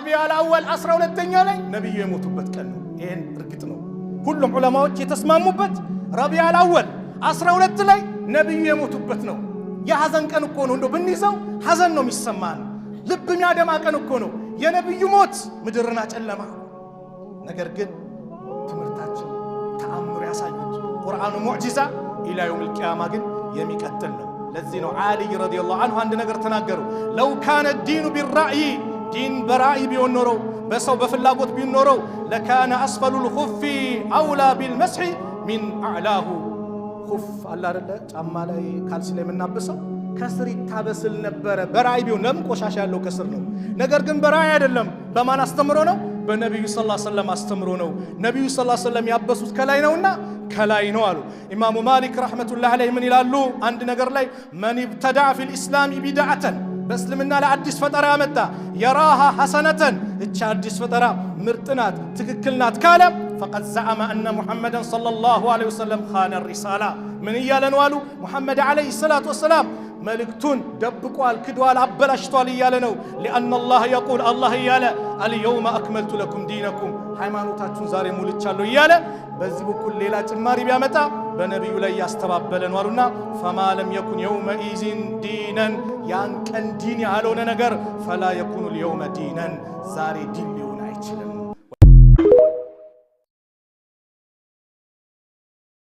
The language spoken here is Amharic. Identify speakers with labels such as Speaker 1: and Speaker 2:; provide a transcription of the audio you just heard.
Speaker 1: ረቢዑል አወል 12ኛው ላይ ነብዩ የሞቱበት ቀን ነው። ይሄን እርግጥ ነው ሁሉም ዑለማዎች የተስማሙበት ረቢዑል አወል 12 ላይ ነብዩ የሞቱበት ነው። የሐዘን ቀን እኮ ነው። እንደው ብንይዘው ሐዘን ነው የሚሰማን። ልብ የሚያደማ ቀን እኮ ነው የነብዩ ሞት ምድርና ጨለማ። ነገር ግን ትምህርታችን ተአምር ያሳዩት ቁርአኑ ሙዕጂዛ ኢላ የውም القيامة ግን የሚቀጥል ነው። ለዚህ ነው አሊ ረዲየላሁ ዐንሁ አንድ ነገር ተናገሩ። ለው ካነ ዲኑ ቢራእይ ዲን በራእይ ቢሆን ኖሮ በሰው በፍላጎት ቢሆን ኖሮ ለካነ አስፈሉል ኹፊ አውላ ቢልመስሒ ሚን አዕላሁ። ኹፍ አለ አይደለ ጫማ ላይ ካልሲ ላይ የምናበሰው ከስር ይታበስል ነበረ በራእይ ቢሆን። ለምን ቆሻሻ ያለው ከስር ነው። ነገር ግን በራእይ አይደለም። በማን አስተምሮ ነው? በነብዩ ሰለላሁ ዐለይሂ ወሰለም አስተምሮ ነው። ነብዩ ሰለላሁ ዐለይሂ ወሰለም ያበሱት ከላይ ነውና ከላይ ነው አሉ። ኢማሙ ማሊክ ረሕመቱላሂ ዐለይሂ ምን ይላሉ? አንድ ነገር ላይ መን ኢብተዳዐ ፊል ኢስላም ቢድዓተን በእስልምና ላይ አዲስ ፈጠራ ያመጣ የራሃ ሐሰነተን እቻ አዲስ ፈጠራ ምርጥ ናት ትክክል ናት ካለ ፈቀድ ዘዐመ አነ ሙሐመደን ሰለላሁ ዐለይሂ ወሰለም ኻነ ሪሳላ። ምን እያለ ነው አሉ? ሙሐመድ ዐለይሂ ሰላቱ ወሰላም መልእክቱን ደብቋል፣ ክዷል፣ አበላሽቷል እያለ ነው። ሊአነ አላህ የቁል አላህ እያለ አልየውመ አክመልቱ ለኩም ዲነኩም ሃይማኖታችሁን ዛሬ ሙልቻለሁ እያለ በዚህ በኩል ሌላ ጭማሪ ቢያመጣ በነቢዩ ላይ ያስተባበለ ነው አሉና ፈማ ለም የኩን የውመኢዝን ዲነን ያን ቀን ዲን ያልሆነ ነገር ፈላ የኩኑ ልየውመ ዲነን ዛሬ ዲን ሊሆን አይችልም።